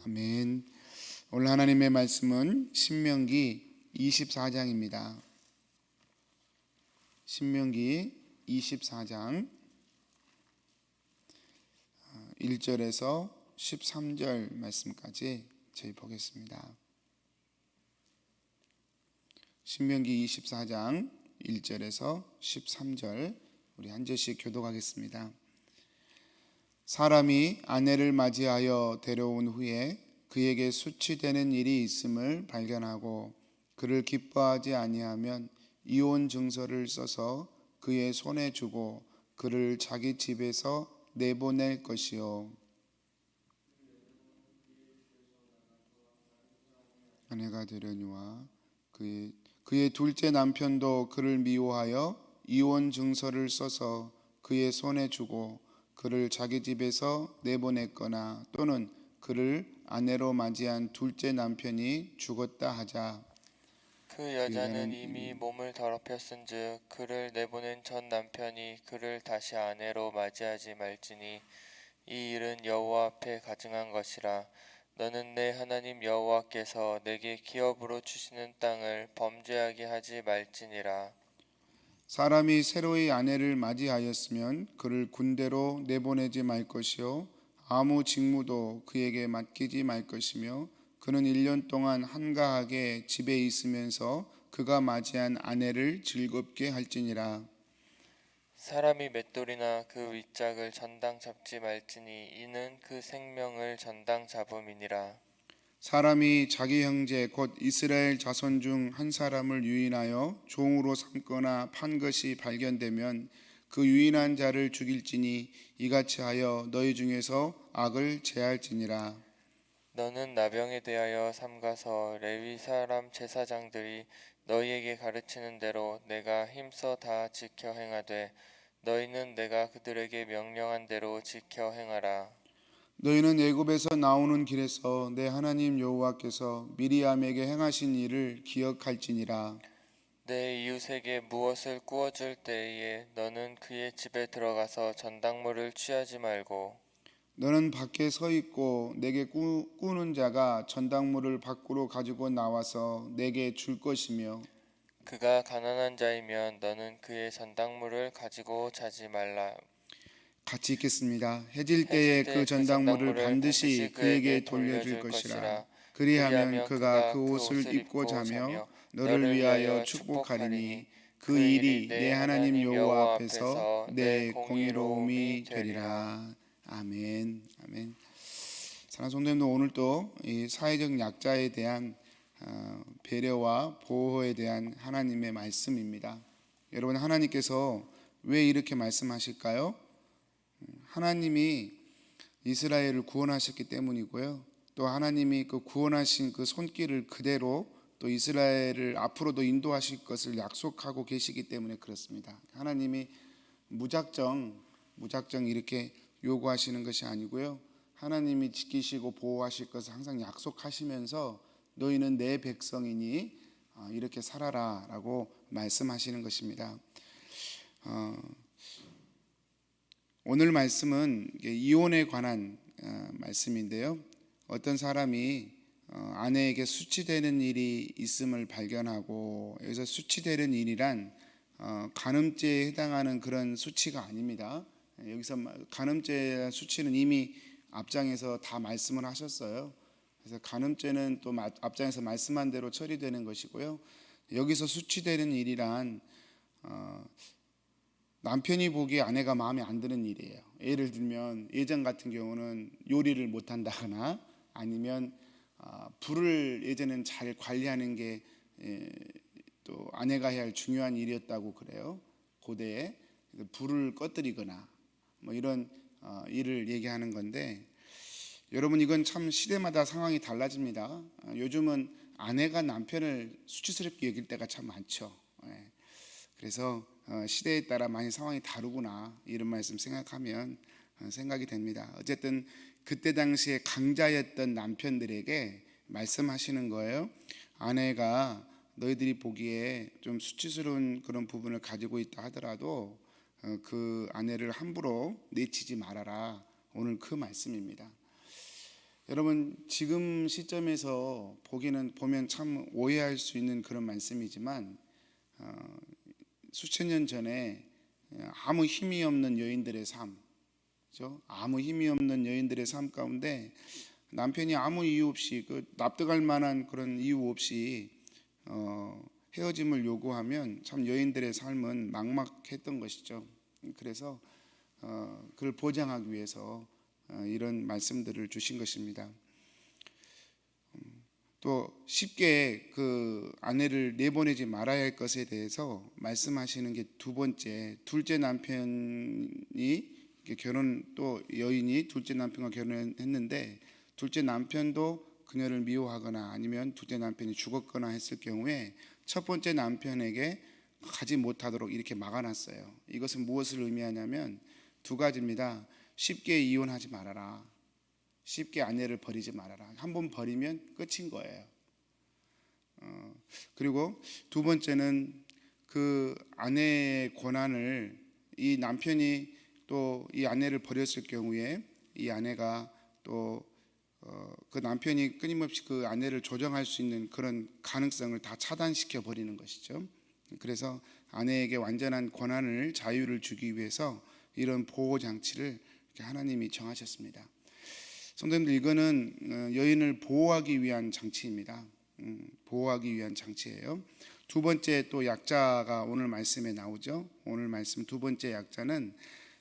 아멘. 오늘 하나님의 말씀은 신명기 24장입니다. 신명기 24장 1절에서 13절 말씀까지 저희 보겠습니다. 신명기 24장 1절에서 13절 우리 한 절씩 교독하겠습니다. 사람이 아내를 맞이하여 데려온 후에 그에게 수치되는 일이 있음을 발견하고 그를 기뻐하지 아니하면 이혼 증서를 써서 그의 손에 주고 그를 자기 집에서 내보낼 것이요. 아내가 되려니와 그의 둘째 남편도 그를 미워하여 이혼 증서를 써서 그의 손에 주고 그를 자기 집에서 내보냈거나 또는 그를 아내로 맞이한 둘째 남편이 죽었다 하자. 그 여자는 이미 몸을 더럽혔은즉 그를 내보낸 첫 남편이 그를 다시 아내로 맞이하지 말지니 이 일은 여호와 앞에 가증한 것이라. 너는 내 하나님 여호와께서 내게 기업으로 주시는 땅을 범죄하게 하지 말지니라. 사람이 새로이 아내를 맞이하였으면 그를 군대로 내보내지 말 것이요 아무 직무도 그에게 맡기지 말 것이며 그는 1년 동안 한가하게 집에 있으면서 그가 맞이한 아내를 즐겁게 할지니라. 사람이 맷돌이나 그 윗짝을 전당 잡지 말지니 이는 그 생명을 전당 잡음이니라. 사람이 자기 형제 곧 이스라엘 자손 중 한 사람을 유인하여 종으로 삼거나 판 것이 발견되면 그 유인한 자를 죽일지니 이같이 하여 너희 중에서 악을 제할지니라. 너는 나병에 대하여 삼가서 레위 사람 제사장들이 너희에게 가르치는 대로 내가 힘써 다 지켜 행하되 너희는 내가 그들에게 명령한 대로 지켜 행하라. 너희는 애굽에서 나오는 길에서 내 하나님 여호와께서 미리암에게 행하신 일을 기억할지니라. 내 이웃에게 무엇을 구워줄 때에 너는 그의 집에 들어가서 전당물을 취하지 말고 너는 밖에 서 있고 내게 꾸는 자가 전당물을 밖으로 가지고 나와서 내게 줄 것이며 그가 가난한 자이면 너는 그의 전당물을 가지고 자지 말라. 같이 읽겠습니다. 해질 때에 해질 그 때 그 전당물을 전당물을 반드시 그에게 돌려줄 것이라. 그리하면 그가 그 옷을 입고 자며 너를 위하여 축복하리니 그 일이 내 하나님 여호와 앞에서 내 공의로움이 되리라. 아멘. 아멘. 사랑하는 성도님들, 오늘도 이 사회적 약자에 대한 배려와 보호에 대한 하나님의 말씀입니다. 여러분, 하나님께서 왜 이렇게 말씀하실까요? 하나님이 이스라엘을 구원하셨기 때문이고요. 또 하나님이 그 구원하신 그 손길을 그대로 또 이스라엘을 앞으로도 인도하실 것을 약속하고 계시기 때문에 그렇습니다. 하나님이 무작정 이렇게 요구하시는 것이 아니고요. 하나님이 지키시고 보호하실 것을 항상 약속하시면서 너희는 내 백성이니 이렇게 살아라 라고 말씀하시는 것입니다. 오늘 말씀은 이혼에 관한 말씀인데요. 어떤 사람이 아내에게 수치되는 일이 있음을 발견하고, 여기서 수치되는 일이란 간음죄에 해당하는 그런 수치가 아닙니다. 여기서 간음죄 수치는 이미 앞장에서 다 말씀을 하셨어요. 그래서 간음죄는 또 앞장에서 말씀한 대로 처리되는 것이고요. 여기서 수치되는 일이란 남편이 보기에 아내가 마음에 안 드는 일이에요. 예를 들면 예전 같은 경우는 요리를 못한다거나 아니면 불을 예전엔 잘 관리하는 게 또 아내가 해야 할 중요한 일이었다고 그래요. 고대에 불을 꺼뜨리거나 뭐 이런 일을 얘기하는 건데, 여러분, 이건 참 시대마다 상황이 달라집니다. 요즘은 아내가 남편을 수치스럽게 여길 때가 참 많죠. 그래서 시대에 따라 많이 상황이 다르구나 이런 말씀 생각하면 생각이 됩니다. 어쨌든 그때 당시에 강자였던 남편들에게 말씀하시는 거예요. 아내가 너희들이 보기에 좀 수치스러운 그런 부분을 가지고 있다 하더라도 그 아내를 함부로 내치지 말아라. 오늘 그 말씀입니다. 여러분 지금 시점에서 보면 참 오해할 수 있는 그런 말씀이지만 수천 년 전에 아무 힘이 없는 여인들의 삶, 그죠? 아무 힘이 없는 여인들의 삶 가운데 남편이 아무 이유 없이 납득할 만한 그런 이유 없이 헤어짐을 요구하면 참 여인들의 삶은 막막했던 것이죠. 그래서 그걸 보장하기 위해서 이런 말씀들을 주신 것입니다. 또 쉽게 그 아내를 내보내지 말아야 할 것에 대해서 말씀하시는 게 두 번째, 둘째 남편이 또 여인이 둘째 남편과 결혼했는데 둘째 남편도 그녀를 미워하거나 아니면 둘째 남편이 죽었거나 했을 경우에 첫 번째 남편에게 가지 못하도록 이렇게 막아놨어요. 이것은 무엇을 의미하냐면 두 가지입니다. 쉽게 이혼하지 말아라. 쉽게 아내를 버리지 말아라. 한번 버리면 끝인 거예요. 그리고 두 번째는 그 아내의 권한을 이 남편이 또 이 아내를 버렸을 경우에 이 아내가 또 그 남편이 끊임없이 그 아내를 조정할 수 있는 그런 가능성을 다 차단시켜 버리는 것이죠. 그래서 아내에게 완전한 권한을 자유를 주기 위해서 이런 보호 장치를 하나님이 정하셨습니다. 성도님들, 이거는 여인을 보호하기 위한 장치입니다. 보호하기 위한 장치예요. 두 번째 또 약자가 오늘 말씀에 나오죠. 오늘 말씀 두 번째 약자는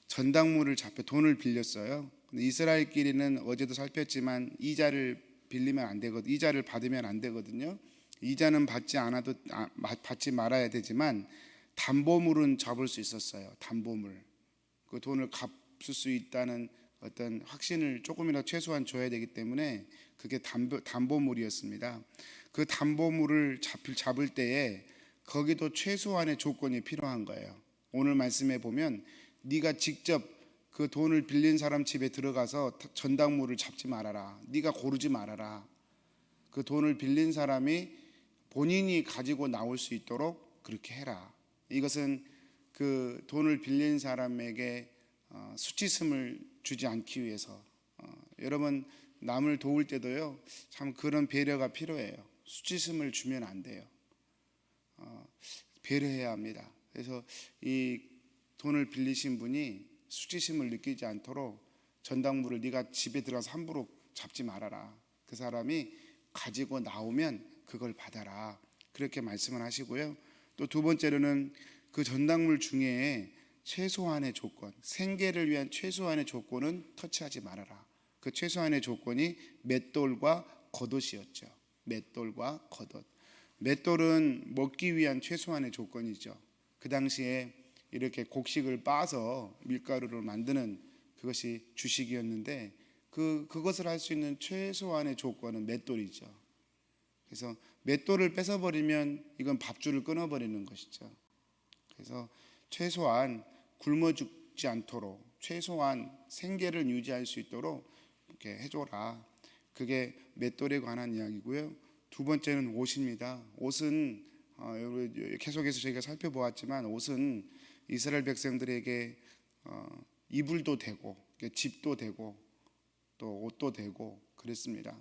전당물을 잡혀 돈을 빌렸어요. 근데 이스라엘끼리는 어제도 살폈지만 이자를 빌리면 안 되거든요. 이자를 받으면 안 되거든요. 이자는 받지 말아야 되지만 담보물은 잡을 수 있었어요. 담보물. 그 돈을 갚을 수 있다는 어떤 확신을 조금이라도 최소한 줘야 되기 때문에 그게 담보물이었습니다. 그 담보물을 잡을 때에 거기도 최소한의 조건이 필요한 거예요. 오늘 말씀에 보면 네가 직접 그 돈을 빌린 사람 집에 들어가서 전당물을 잡지 말아라. 네가 고르지 말아라. 그 돈을 빌린 사람이 본인이 가지고 나올 수 있도록 그렇게 해라. 이것은 그 돈을 빌린 사람에게 수치심을 주지 않기 위해서 여러분 남을 도울 때도요 참 그런 배려가 필요해요. 수치심을 주면 안 돼요. 배려해야 합니다. 그래서 이 돈을 빌리신 분이 수치심을 느끼지 않도록 전당물을 네가 집에 들어가서 함부로 잡지 말아라. 그 사람이 가지고 나오면 그걸 받아라. 그렇게 말씀을 하시고요. 또 두 번째로는 그 전당물 중에 최소한의 조건, 생계를 위한 최소한의 조건은 터치하지 말아라. 그 최소한의 조건이 맷돌과 겉옷이었죠. 맷돌과 겉옷. 맷돌은 먹기 위한 최소한의 조건이죠. 그 당시에 이렇게 곡식을 빻아서 밀가루를 만드는 그것이 주식이었는데 그것을 할 수 있는 최소한의 조건은 맷돌이죠. 그래서 맷돌을 뺏어버리면 이건 밥줄을 끊어버리는 것이죠. 그래서 최소한 굶어 죽지 않도록 최소한 생계를 유지할 수 있도록 이렇게 해줘라. 그게 맷돌에 관한 이야기고요. 두 번째는 옷입니다. 옷은 계속해서 저희가 살펴보았지만 옷은 이스라엘 백성들에게 이불도 되고 집도 되고 또 옷도 되고 그랬습니다.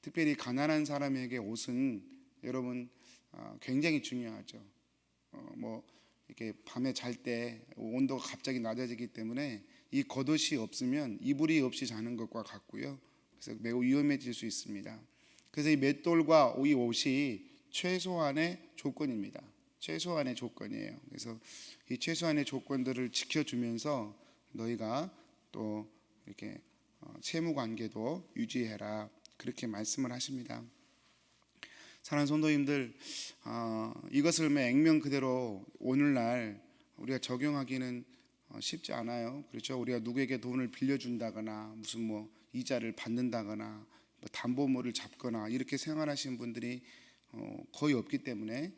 특별히 가난한 사람에게 옷은 여러분 굉장히 중요하죠. 뭐 이렇게 밤에 잘 때 온도가 갑자기 낮아지기 때문에 이 겉옷이 없으면 이불이 없이 자는 것과 같고요. 그래서 매우 위험해질 수 있습니다. 그래서 이 맷돌과 이 옷이 최소한의 조건입니다. 최소한의 조건이에요. 그래서 이 최소한의 조건들을 지켜주면서 너희가 또 이렇게 채무 관계도 유지해라. 그렇게 말씀을 하십니다. 사랑하는 성도님들, 이것을 액면 그대로 오늘날 우리가 적용하기는 쉽지 않아요. 그렇죠? 우리가 누구에게 돈을 빌려준다거나 무슨 뭐 이자를 받는다거나 뭐 담보물을 잡거나 이렇게 생활하시는 분들이 거의 없기 때문에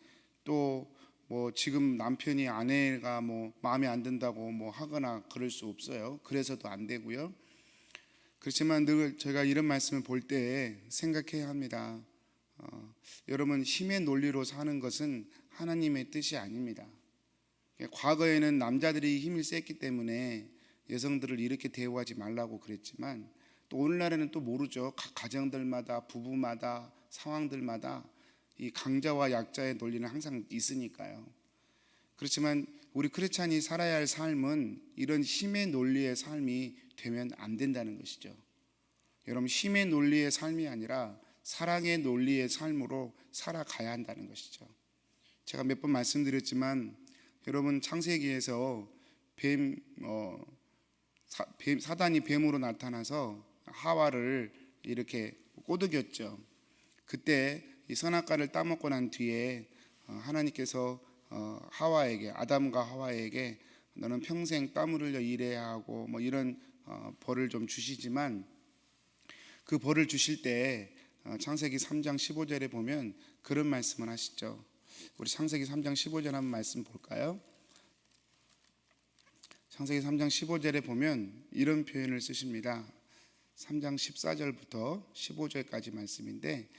또 뭐 지금 남편이 아내가 뭐 마음에 안 든다고 뭐 하거나 그럴 수 없어요. 그래서도 안 되고요. 그렇지만 늘 제가 이런 말씀을 볼 때 생각해야 합니다. 여러분 힘의 논리로 사는 것은 하나님의 뜻이 아닙니다. 과거에는 남자들이 힘을 셌기 때문에 여성들을 이렇게 대우하지 말라고 그랬지만 또 오늘날에는 또 모르죠. 각 가정들마다, 부부마다, 상황들마다 이 강자와 약자의 논리는 항상 있으니까요. 그렇지만 우리 크리스찬이 살아야 할 삶은 이런 힘의 논리의 삶이 되면 안 된다는 것이죠. 여러분, 힘의 논리의 삶이 아니라 사랑의 논리의 삶으로 살아가야 한다는 것이죠. 제가 몇 번 말씀드렸지만 여러분, 창세기에서 사단이 뱀으로 나타나서 하와를 이렇게 꼬드겼죠. 그때 이 선악과를 따먹고 난 뒤에 하나님께서 하와에게, 아담과 하와에게 너는 평생 땀을 흘려 일해야 하고 뭐 이런 벌을 좀 주시지만, 그 벌을 주실 때 창세기 3장 15절에 보면 그런 말씀을 하시죠. 우리 창세기 3장 15절 한번 말씀 볼까요? 창세기 3장 15절에 보면 이런 표현을 쓰십니다. 3장 14절부터 15절까지 말씀인데,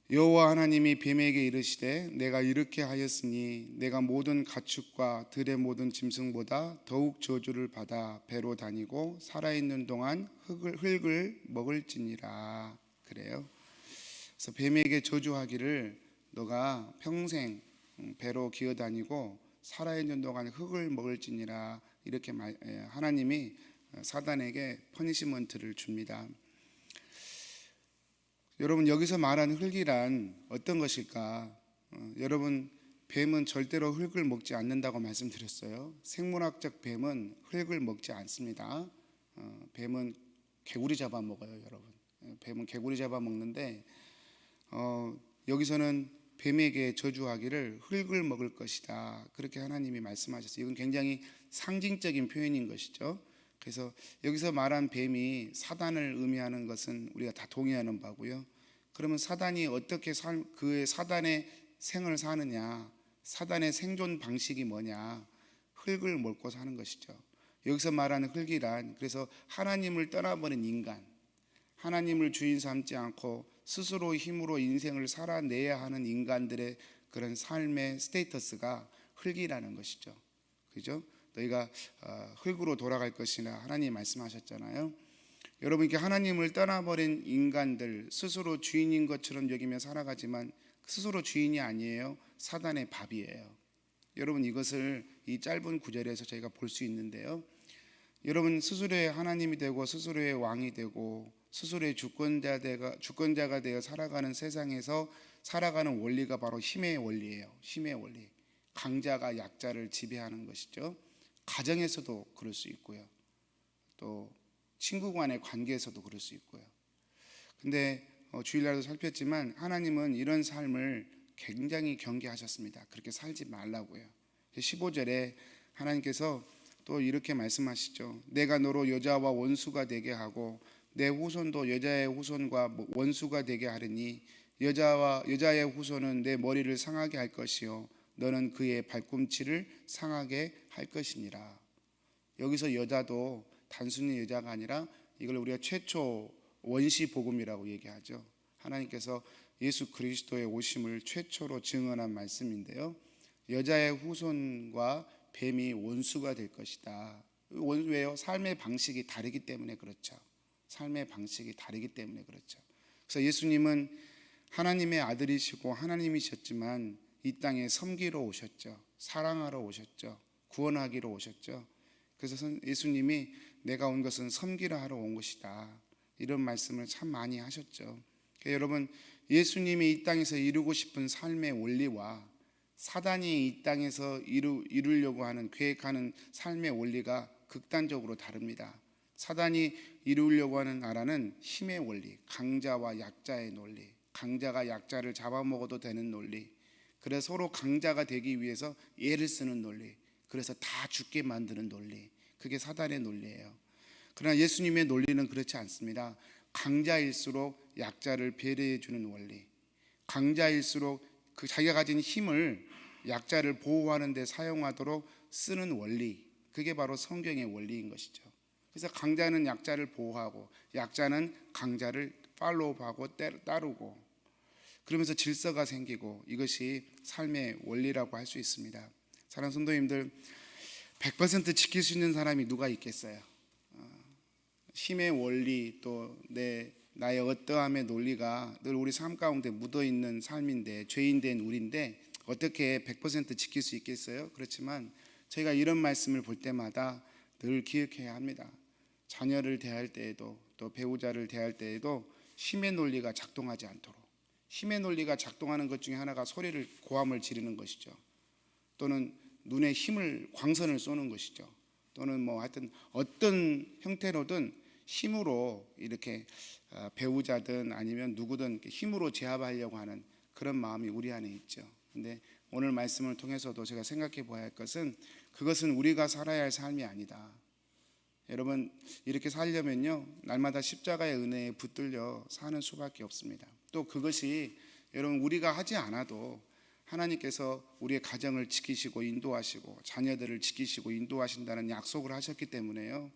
여호와 하나님이 뱀에게 이르시되 내가 이렇게 하였으니 내가 모든 가축과 들의 모든 짐승보다 더욱 저주를 받아 배로 다니고 살아있는 동안 흙을 먹을지니라. 그래요. 그래서 뱀에게 저주하기를 너가 평생 배로 기어다니고 살아있는 동안 흙을 먹을지니라, 이렇게 하나님이 사단에게 퍼니시먼트를 줍니다. 여러분, 여기서 말하는 흙이란 어떤 것일까? 여러분, 뱀은 절대로 흙을 먹지 않는다고 말씀드렸어요. 생물학적 뱀은 흙을 먹지 않습니다. 뱀은 개구리 잡아먹어요, 여러분. 뱀은 개구리 잡아먹는데 여기서는 뱀에게 저주하기를 흙을 먹을 것이다, 그렇게 하나님이 말씀하셨어요. 이건 굉장히 상징적인 표현인 것이죠. 그래서 여기서 말한 뱀이 사단을 의미하는 것은 우리가 다 동의하는 바고요. 그러면 사단이 어떻게 그의 사단의 생을 사느냐, 사단의 생존 방식이 뭐냐? 흙을 먹고 사는 것이죠. 여기서 말하는 흙이란, 그래서 하나님을 떠나버린 인간, 하나님을 주인 삼지 않고 스스로 힘으로 인생을 살아내야 하는 인간들의 그런 삶의 스테이터스가 흙이라는 것이죠. 그죠? 너희가 흙으로 돌아갈 것이라 하나님이 말씀하셨잖아요. 여러분, 이렇게 하나님을 떠나버린 인간들, 스스로 주인인 것처럼 여기며 살아가지만 스스로 주인이 아니에요. 사단의 밥이에요. 여러분, 이것을 이 짧은 구절에서 저희가 볼 수 있는데요. 여러분, 스스로의 하나님이 되고 스스로의 왕이 되고 스스로의 주권자가 되어 살아가는 세상에서 살아가는 원리가 바로 힘의 원리예요. 힘의 원리. 강자가 약자를 지배하는 것이죠. 가정에서도 그럴 수 있고요. 또 친구 간의 관계에서도 그럴 수 있고요. 근데 주일날도 살폈지만 하나님은 이런 삶을 굉장히 경계하셨습니다. 그렇게 살지 말라고요. 15절에 하나님께서 또 이렇게 말씀하시죠. 내가 너로 여자와 원수가 되게 하고 내 후손도 여자의 후손과 원수가 되게 하리니 여자의 후손은 내 머리를 상하게 할 것이요 너는 그의 발꿈치를 상하게 할 것이니라. 여기서 여자도 단순히 여자가 아니라 이걸 우리가 최초 원시 복음이라고 얘기하죠. 하나님께서 예수 그리스도의 오심을 최초로 증언한 말씀인데요. 여자의 후손과 뱀이 원수가 될 것이다. 왜요? 삶의 방식이 다르기 때문에 그렇죠. 삶의 방식이 다르기 때문에 그렇죠. 그래서 예수님은 하나님의 아들이시고 하나님이셨지만 이 땅에 섬기러 오셨죠. 사랑하러 오셨죠. 구원하기로 오셨죠. 그래서 예수님이 내가 온 것은 섬기러 하러 온 것이다, 이런 말씀을 참 많이 하셨죠. 그러니까 여러분, 예수님이 이 땅에서 이루고 싶은 삶의 원리와 사단이 이 땅에서 이루려고 하는, 계획하는 삶의 원리가 극단적으로 다릅니다. 사단이 이루려고 하는 나라는 힘의 원리, 강자와 약자의 논리, 강자가 약자를 잡아먹어도 되는 논리, 그래서 서로 강자가 되기 위해서 애를 쓰는 논리, 그래서 다 죽게 만드는 논리, 그게 사단의 논리예요. 그러나 예수님의 논리는 그렇지 않습니다. 강자일수록 약자를 배려해 주는 원리, 강자일수록 그 자기가 가진 힘을 약자를 보호하는 데 사용하도록 쓰는 원리, 그게 바로 성경의 원리인 것이죠. 그래서 강자는 약자를 보호하고 약자는 강자를 팔로우하고 따르고, 그러면서 질서가 생기고, 이것이 삶의 원리라고 할 수 있습니다. 사랑하는 성도님들, 100% 지킬 수 있는 사람이 누가 있겠어요? 힘의 원리 또 나의 어떠함의 논리가 늘 우리 삶 가운데 묻어 있는 삶인데, 죄인 된 우리인데 어떻게 100% 지킬 수 있겠어요? 그렇지만 저희가 이런 말씀을 볼 때마다 늘 기억해야 합니다. 자녀를 대할 때에도 또 배우자를 대할 때에도 힘의 논리가 작동하지 않도록, 힘의 논리가 작동하는 것 중에 하나가 소리를 고함을 지르는 것이죠. 또는 눈에 힘을 광선을 쏘는 것이죠. 또는 뭐 하여튼 어떤 형태로든 힘으로 이렇게 배우자든 아니면 누구든 힘으로 제압하려고 하는 그런 마음이 우리 안에 있죠. 근데 오늘 말씀을 통해서도 제가 생각해 봐야 할 것은, 그것은 우리가 살아야 할 삶이 아니다. 여러분, 이렇게 살려면요 날마다 십자가의 은혜에 붙들려 사는 수밖에 없습니다. 또 그것이 여러분 우리가 하지 않아도 하나님께서 우리의 가정을 지키시고 인도하시고 자녀들을 지키시고 인도하신다는 약속을 하셨기 때문에요,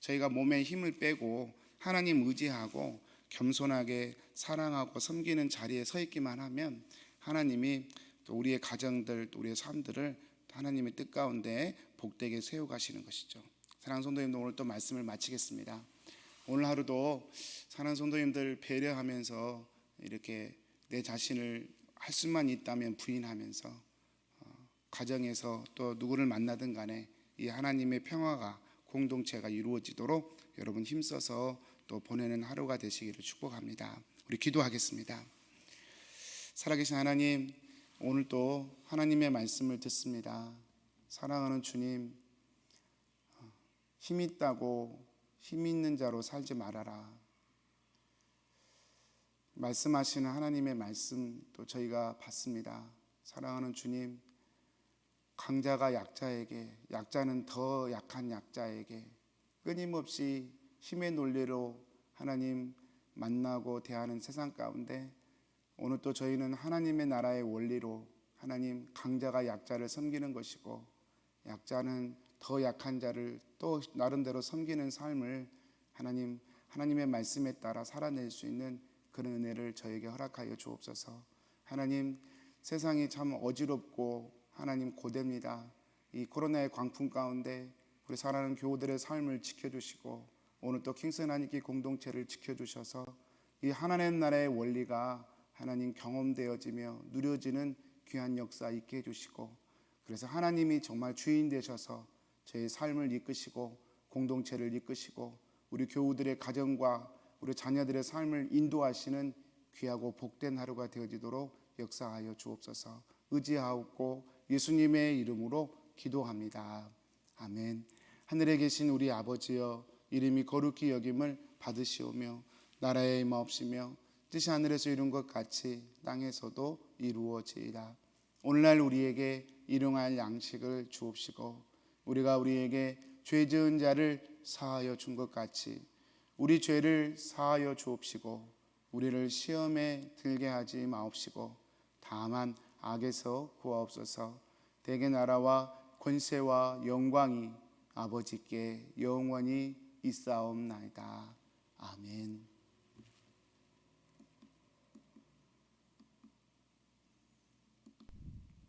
저희가 몸에 힘을 빼고 하나님 의지하고 겸손하게 사랑하고 섬기는 자리에 서 있기만 하면 하나님이 또 우리의 가정들, 또 우리의 삶들을 하나님의 뜻 가운데 복되게 세워가시는 것이죠. 사랑하는 성도님들, 오늘 또 말씀을 마치겠습니다. 오늘 하루도 사랑하는 성도님들 배려하면서 이렇게 내 자신을 할 수만 있다면 부인하면서 가정에서 또 누구를 만나든 간에 이 하나님의 평화가 공동체가 이루어지도록 여러분 힘써서 또 보내는 하루가 되시기를 축복합니다. 우리 기도하겠습니다. 살아계신 하나님, 오늘 또 하나님의 말씀을 듣습니다. 사랑하는 주님, 힘 있다고 힘 있는 자로 살지 말아라. 말씀하시는 하나님의 말씀 또 저희가 받습니다. 사랑하는 주님, 강자가 약자에게, 약자는 더 약한 약자에게 끊임없이 힘의 논리로 하나님 만나고 대하는 세상 가운데 오늘 또 저희는 하나님의 나라의 원리로 하나님 강자가 약자를 섬기는 것이고 약자는 더 약한 자를 또 나름대로 섬기는 삶을 하나님의 말씀에 따라 살아낼 수 있는 그런 은혜를 저에게 허락하여 주옵소서. 하나님, 세상이 참 어지럽고 하나님 고됩니다. 이 코로나의 광풍 가운데 우리 사랑하는 교우들의 삶을 지켜주시고 오늘 또 킹스 하나님께 공동체를 지켜주셔서 이 하나님 나라의 원리가 하나님 경험되어지며 누려지는 귀한 역사 있게 해주시고, 그래서 하나님이 정말 주인 되셔서 저희 삶을 이끄시고 공동체를 이끄시고 우리 교우들의 가정과 우리 자녀들의 삶을 인도하시는 귀하고 복된 하루가 되어지도록 역사하여 주옵소서. 의지하옵고 예수님의 이름으로 기도합니다. 아멘. 하늘에 계신 우리 아버지여, 이름이 거룩히 여김을 받으시오며 나라의 임하옵시며 뜻이 하늘에서 이룬 것 같이 땅에서도 이루어지이다. 오늘날 우리에게 일용할 양식을 주옵시고 우리가 우리에게 죄 지은 자를 사하여 준 것 같이 우리 죄를 사하여 주옵시고 우리를 시험에 들게 하지 마옵시고 다만 악에서 구하옵소서. 대개 나라와 권세와 영광이 아버지께 영원히 있사옵나이다. 아멘.